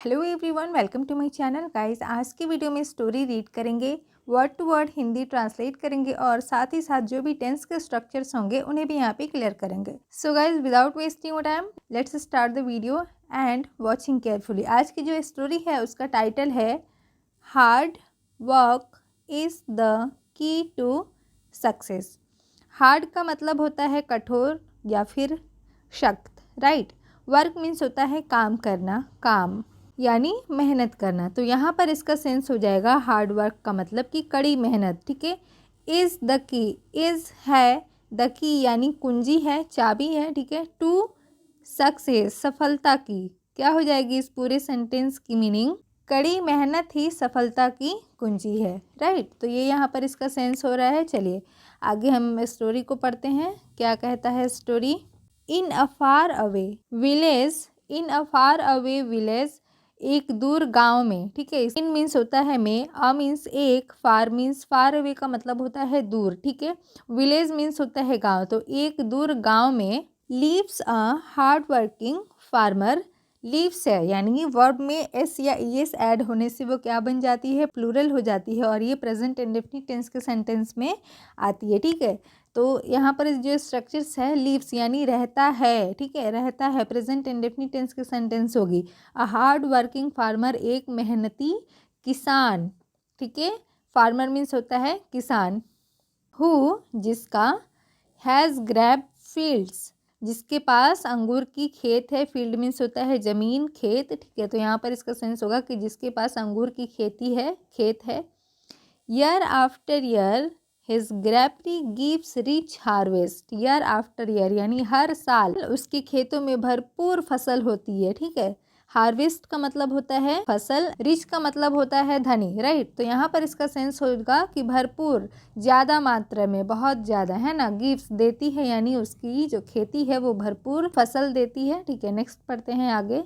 Hello everyone, welcome to my channel guys. आज की video में स्टोरी रीड करेंगे, word to word Hindi translate करेंगे और साथ ही साथ जो भी टेंस के स्ट्रक्चर्स होंगे उन्हें भी यहाँ पे क्लियर करेंगे। So guys, without wasting time let's start the video and watching carefully. आज की जो स्टोरी है उसका टाइटल है hard work is the key to success. Hard का मतलब होता है कठोर या फिर सख्त, राइट। वर्क मीन्स होता है काम करना, काम यानी मेहनत करना। तो यहाँ पर इसका सेंस हो जाएगा हार्ड वर्क का मतलब कि कड़ी मेहनत, ठीक है। इज़ द की, इज़ है, द की यानी कुंजी है, चाबी है, ठीक है। टू सक्सेस, सफलता की। क्या हो जाएगी इस पूरे सेंटेंस की मीनिंग? कड़ी मेहनत ही सफलता की कुंजी है, राइट। तो ये यहाँ पर इसका सेंस हो रहा है। चलिए आगे हम स्टोरी को पढ़ते हैं। क्या कहता है स्टोरी? इन अ फार अवे विलेज, इन अ फार अवे विलेज, एक दूर गांव में, ठीक है। इन मीन्स होता है में, अ मीन्स एक, फार मीन्स फार अवे का मतलब होता है दूर, ठीक है। विलेज मीन्स होता है गांव। तो एक दूर गांव में lives a hard working farmer. Lives है यानी वर्ब में एस या ई एस ऐड होने से वो क्या बन जाती है? प्लूरल हो जाती है और ये प्रेजेंट इंडेफिनिट टेंस के सेंटेंस में आती है, ठीक है। तो यहाँ पर जो स्ट्रक्चर्स है, लिव्स यानी रहता है, ठीक है, रहता है, प्रेजेंट इंडेफिनिट टेंस की सेंटेंस होगी। अ हार्ड वर्किंग फार्मर, एक मेहनती किसान, ठीक है। फार्मर मीन्स होता है किसान। हु, जिसका, हैज़ ग्रैब फील्ड्स, जिसके पास अंगूर की खेत है। फील्ड मीन्स होता है ज़मीन, खेत, ठीक है। तो यहाँ पर इसका सेंस होगा कि जिसके पास अंगूर की खेती है, खेत है। Year after year his grapery gives rich harvest. Year after year यानी हर साल उसके खेतों में भरपूर फसल होती है, ठीक है। हार्वेस्ट का मतलब होता है फसल, रिच का मतलब होता है धनी, राइट। तो यहाँ पर इसका सेंस होगा कि भरपूर, ज़्यादा मात्रा में, बहुत ज़्यादा, है ना। गिव्स देती है यानी उसकी जो खेती है वो भरपूर फसल देती है, ठीक है। नेक्स्ट पढ़ते हैं आगे।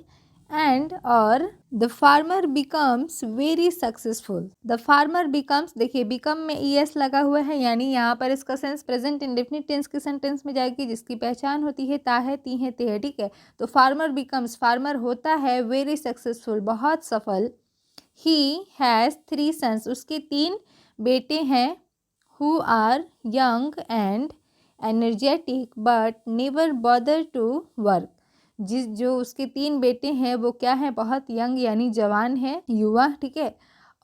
एंड और the farmer becomes very successful. The farmer becomes, देखिए बिकम में ई एस लगा हुआ है यानी यहाँ पर इसका सेंस प्रेजेंट इंडेफिनिट टेंस के सेंटेंस में जाएगी, जिसकी पहचान होती है ता है, ती है, ते है, ठीक है। तो फार्मर बिकम्स, फार्मर होता है वेरी सक्सेसफुल, बहुत सफल। ही हैज़ 3 सन्स, उसके 3 बेटे हैं। Who are young and energetic but never bother to work. जो उसके 3 बेटे हैं वो क्या है? बहुत यंग यानी जवान है, युवा, ठीक है।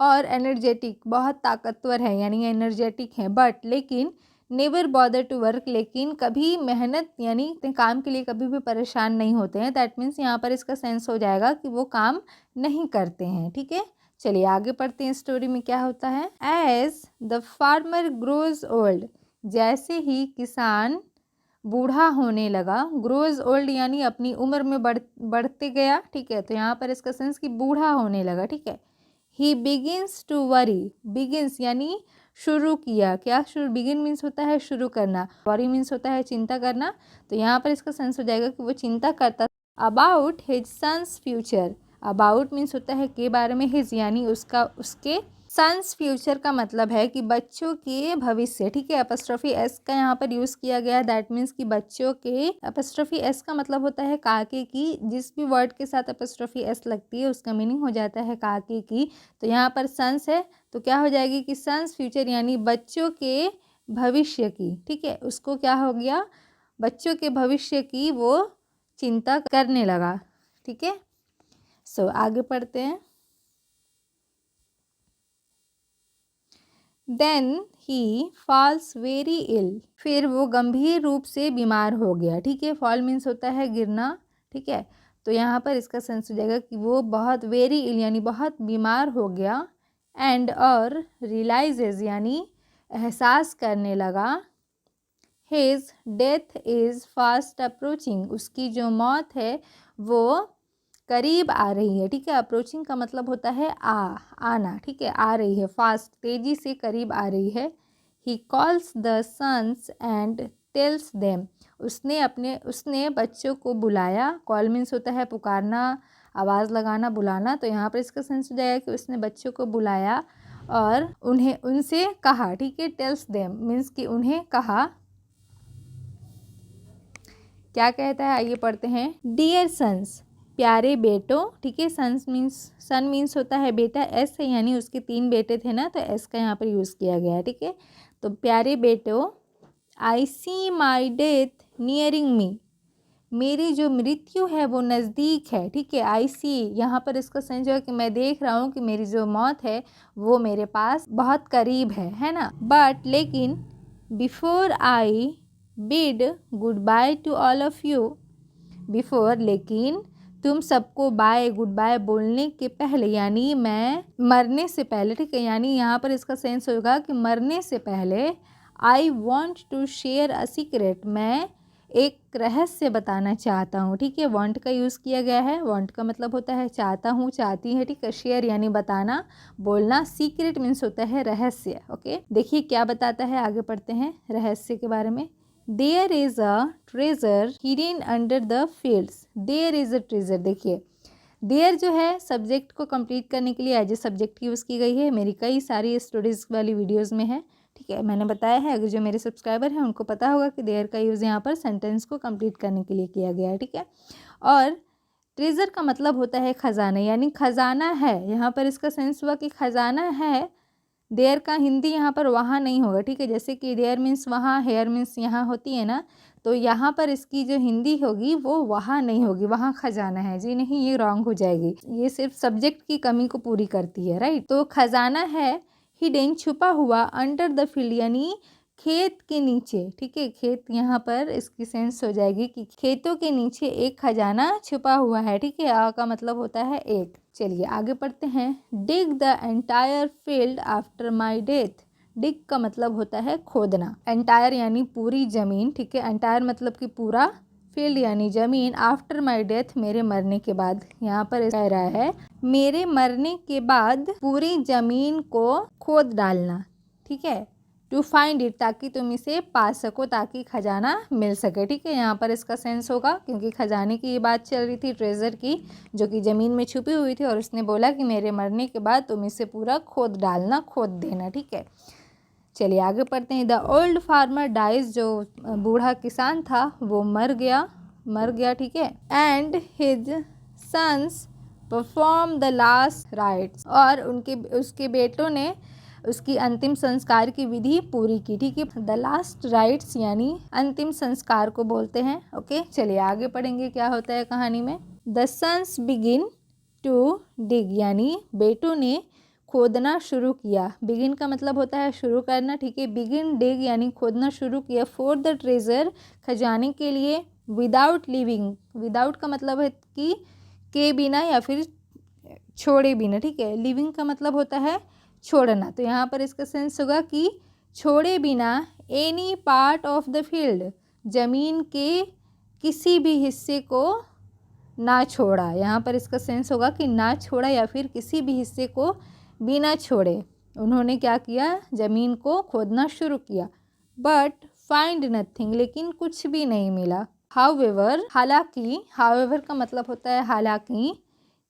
और एनर्जेटिक, बहुत ताकतवर है यानी एनर्जेटिक है। बट लेकिन नेवर बॉदर टू वर्क, लेकिन कभी मेहनत यानी काम के लिए कभी भी परेशान नहीं होते हैं। दैट मीन्स यहाँ पर इसका सेंस हो जाएगा कि वो काम नहीं करते हैं, ठीक है। चलिए आगे पढ़ते हैं स्टोरी में क्या होता है। As the farmer grows old, जैसे ही किसान बूढ़ा होने लगा। ग्रोज ओल्ड यानी अपनी उम्र में बढ़ते गया, ठीक है। तो यहाँ पर इसका सेंस कि बूढ़ा होने लगा, ठीक है। ही बिगिन्स टू वरी, बिगिन्स यानी शुरू किया। क्या शुरू? बिगिन मीन्स होता है शुरू करना, वरी मीन्स होता है चिंता करना। तो यहाँ पर इसका सेंस हो जाएगा कि वो चिंता करता about his sons future. About means होता है के बारे में, हिज यानी उसका, उसके। सन्स फ्यूचर का मतलब है कि बच्चों के भविष्य, ठीक है। एपोस्ट्रोफी एस का यहाँ पर यूज़ किया गया। दैट मीन्स कि बच्चों के, एपोस्ट्रोफी एस का मतलब होता है काके की। जिस भी वर्ड के साथ एपोस्ट्रोफी एस लगती है उसका मीनिंग हो जाता है काके की। तो यहाँ पर सन्स है तो क्या हो जाएगी कि सन्स फ्यूचर यानी बच्चों के भविष्य की, ठीक है। उसको क्या हो गया? बच्चों के भविष्य की वो चिंता करने लगा, ठीक है। सो आगे पढ़ते हैं। देन ही फॉल्स वेरी इल, फिर वो गंभीर रूप से बीमार हो गया, ठीक है। फॉल मीन्स होता है गिरना, ठीक है। तो यहाँ पर इसका सेंस हो जाएगा कि वो बहुत वेरी इल यानी बहुत बीमार हो गया। एंड और रियलाइजेज यानी एहसास करने लगा। His death is fast approaching, उसकी जो मौत है वो करीब आ रही है, ठीक है। अप्रोचिंग का मतलब होता है आना, ठीक है। आ रही है, फास्ट, तेजी से करीब आ रही है। He calls the sons and tells them, उसने बच्चों को बुलाया। कॉल मीन्स होता है पुकारना, आवाज़ लगाना, बुलाना। तो यहाँ पर इसका सेंस हो जाएगा कि उसने बच्चों को बुलाया और उन्हें, उनसे कहा, ठीक है। टेल्स देम मीन्स कि उन्हें कहा। क्या कहता है आइए पढ़ते हैं। डियर सन्स, प्यारे बेटों, ठीक है। सन मीन्स होता है बेटा, एस है यानी उसके 3 बेटे थे ना, तो एस का यहाँ पर यूज़ किया गया है, ठीक है। तो प्यारे बेटों, आई सी माई डेथ नियरिंग मी, मेरी जो मृत्यु है वो नज़दीक है, ठीक है। आई सी यहाँ पर इसका सेंस जो है कि मैं देख रहा हूँ कि मेरी जो मौत है वो मेरे पास बहुत करीब है ना। बट लेकिन before I bid good by two all of you, before लेकिन तुम सबको बाय गुड बाय बोलने के पहले, यानी मैं मरने से पहले, ठीक है। यानी यहाँ पर इसका सेंस होगा कि मरने से पहले I want to share a secret, मैं एक रहस्य बताना चाहता हूँ, ठीक है। वांट का यूज़ किया गया है। वांट का मतलब होता है चाहता हूँ, चाहती है, ठीक है। शेयर यानी बताना, बोलना। सीक्रेट मीन्स होता है रहस्य, ओके। देखिए क्या बताता है, आगे पढ़ते हैं रहस्य के बारे में। There is a treasure hidden under the fields, there is a treasure. देखिए देयर जो है सब्जेक्ट को कंप्लीट करने के लिए एज ए सब्जेक्ट यूज़ की गई है। मेरी कई सारी स्टोरीज वाली वीडियोज़ में है, ठीक है। मैंने बताया है, अगर जो मेरे सब्सक्राइबर हैं उनको पता होगा कि देयर का यूज़ यहाँ पर सेंटेंस को कंप्लीट करने के लिए किया गया है, ठीक है। और ट्रेजर का मतलब होता है खजाना, यानी खजाना है। यहाँ पर इसका सेंस हुआ कि खजाना है। देयर का हिंदी यहाँ पर वहाँ नहीं होगा, ठीक है। जैसे कि देयर मीन्स वहाँ, हेयर मीन्स यहाँ होती है ना, तो यहाँ पर इसकी जो हिंदी होगी वो वहाँ नहीं होगी, वहाँ खजाना है जी नहीं, ये रॉन्ग हो जाएगी। ये सिर्फ सब्जेक्ट की कमी को पूरी करती है, राइट। तो खजाना है हिडन छुपा हुआ, अंडर द फील्ड यानी खेत के नीचे, ठीक है। खेत यहाँ पर इसकी सेंस हो जाएगी कि खेतों के नीचे एक खजाना छुपा हुआ है, ठीक है। आ का मतलब होता है एक। चलिए आगे पढ़ते हैं। Dig the entire field after my death, dig का मतलब होता है खोदना। एंटायर यानी पूरी ज़मीन, ठीक है। एंटायर मतलब कि पूरा, फील्ड यानी ज़मीन, आफ्टर माई डेथ मेरे मरने के बाद। यहाँ पर कह रहा है मेरे मरने के बाद पूरी ज़मीन को खोद डालना, ठीक है। टू फाइंड इट, ताकि तुम इसे पा सको, ताकि खजाना मिल सके, ठीक है। यहाँ पर इसका सेंस होगा क्योंकि खजाने की ये बात चल रही थी, ट्रेजर की, जो कि ज़मीन में छुपी हुई थी, और उसने बोला कि मेरे मरने के बाद तुम इसे पूरा खोद डालना, खोद देना, ठीक है। चलिए आगे पढ़ते हैं। द ओल्ड फार्मर डाइज, जो बूढ़ा किसान था वो मर गया, ठीक है। And his sons perform the last rites, और उसके बेटों ने उसकी अंतिम संस्कार की विधि पूरी की, ठीक है। द लास्ट राइट्स यानी अंतिम संस्कार को बोलते हैं, ओके। चलिए आगे पढ़ेंगे क्या होता है कहानी में। The sons begin to dig, यानी बेटों ने खोदना शुरू किया। बिगिन का मतलब होता है शुरू करना, ठीक है। बिगिन डिग यानी खोदना शुरू किया। फॉर द ट्रेजर, खजाने के लिए। विदाउट लिविंग, विदाउट का मतलब है कि के बिना या फिर छोड़े बिना, ठीक है। लिविंग का मतलब होता है छोड़ना, तो यहाँ पर इसका सेंस होगा कि छोड़े बिना any part of the field, ज़मीन के किसी भी हिस्से को ना छोड़ा। यहाँ पर इसका सेंस होगा कि ना छोड़ा या फिर किसी भी हिस्से को बिना छोड़े उन्होंने क्या किया, ज़मीन को खोदना शुरू किया। बट फाइंड नथिंग, लेकिन कुछ भी नहीं मिला। हाउएवर, हालांकि, हाउएवर का मतलब होता है हालांकि।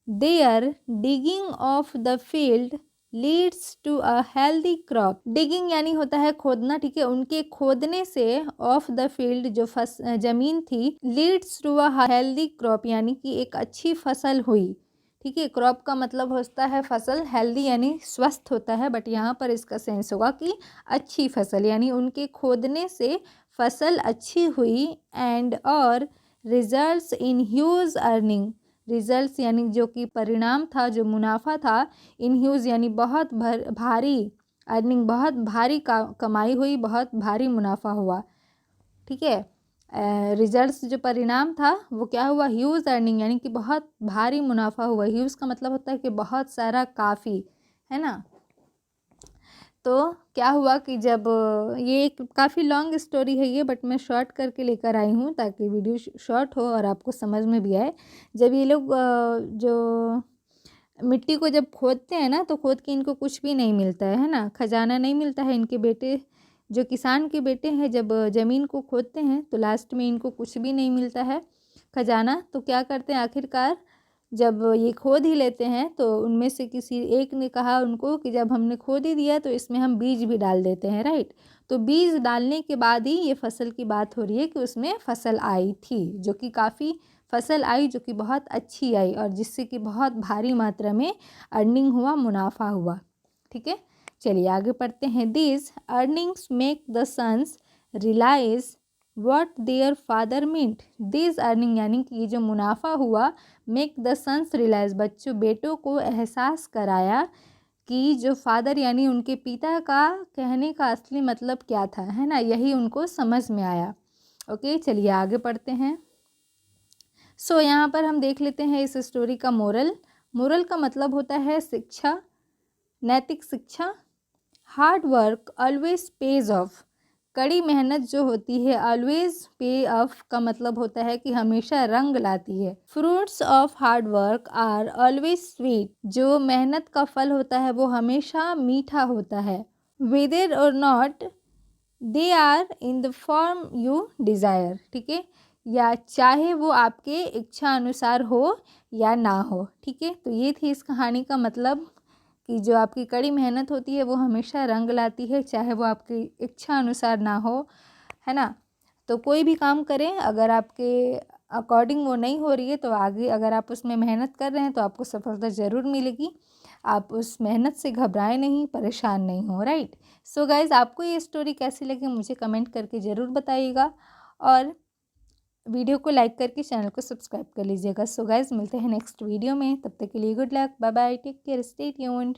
Their digging of the field leads to a healthy crop, digging यानी होता है खोदना, ठीक है। उनके खोदने से ऑफ द फील्ड, जो ज़मीन थी, leads to a healthy crop यानी कि एक अच्छी फसल हुई, ठीक है। क्रॉप का मतलब होता है फसल, हेल्दी यानी स्वस्थ होता है, बट यहाँ पर इसका सेंस होगा कि अच्छी फसल, यानी उनके खोदने से फसल अच्छी हुई। एंड और results in huge earning, results यानी जो कि परिणाम था, जो मुनाफा था। इन ह्यूज यानी बहुत भारी, अर्निंग बहुत भारी कमाई हुई, बहुत भारी मुनाफा हुआ, ठीक है। रिजल्ट्स जो परिणाम था वो क्या हुआ, ह्यूज अर्निंग यानी कि बहुत भारी मुनाफा हुआ। ह्यूज का मतलब होता है कि बहुत सारा, काफ़ी, है ना। तो क्या हुआ कि जब ये एक काफ़ी लॉन्ग स्टोरी है ये, बट मैं शॉर्ट करके लेकर आई हूँ ताकि वीडियो शॉर्ट हो और आपको समझ में भी आए। जब ये लोग जो मिट्टी को जब खोदते हैं ना, तो खोद के इनको कुछ भी नहीं मिलता है ना, खजाना नहीं मिलता है। इनके बेटे, जो किसान के बेटे हैं, जब ज़मीन को खोदते हैं तो लास्ट में इनको कुछ भी नहीं मिलता है खजाना। तो क्या करते हैं आखिरकार, जब ये खोद ही लेते हैं तो उनमें से किसी एक ने कहा उनको कि जब हमने खोद ही दिया तो इसमें हम बीज भी डाल देते हैं, राइट। तो बीज डालने के बाद ही ये फसल की बात हो रही है कि उसमें फसल आई थी, जो कि काफ़ी फसल आई जो कि बहुत अच्छी आई और जिससे कि बहुत भारी मात्रा में अर्निंग हुआ, मुनाफा हुआ। ठीक है, चलिए आगे पढ़ते हैं। These earnings make the sons realise what their father meant. These earning यानी कि ये जो मुनाफा हुआ, मेक द सन्स रियलाइज, बेटों को एहसास कराया कि जो फादर यानी उनके पिता का कहने का असली मतलब क्या था, है ना, यही उनको समझ में आया। ओके, चलिए आगे पढ़ते हैं। सो यहाँ पर हम देख लेते हैं इस स्टोरी का मोरल। मोरल का मतलब होता है शिक्षा, नैतिक शिक्षा। Hard work always page of, कड़ी मेहनत जो होती है ऑलवेज पे ऑफ का मतलब होता है कि हमेशा रंग लाती है। Fruits of hard work are always sweet, जो मेहनत का फल होता है वो हमेशा मीठा होता है। Whether or not they are in the form you desire, ठीक है, या चाहे वो आपके इच्छा अनुसार हो या ना हो। ठीक है, तो ये थी इस कहानी का मतलब कि जो आपकी कड़ी मेहनत होती है वो हमेशा रंग लाती है, चाहे वो आपकी इच्छा अनुसार ना हो, है ना। तो कोई भी काम करें, अगर आपके अकॉर्डिंग वो नहीं हो रही है तो आगे अगर आप उसमें मेहनत कर रहे हैं तो आपको सफलता ज़रूर मिलेगी। आप उस मेहनत से घबराएं नहीं, परेशान नहीं हो। राइट। सो गाइज़, आपको ये स्टोरी कैसी लगी मुझे कमेंट करके ज़रूर बताइएगा और वीडियो को लाइक करके चैनल को सब्सक्राइब कर लीजिएगा। सो गाइज़, मिलते हैं नेक्स्ट वीडियो में, तब तक के लिए good luck, bye bye, take care, stay tuned.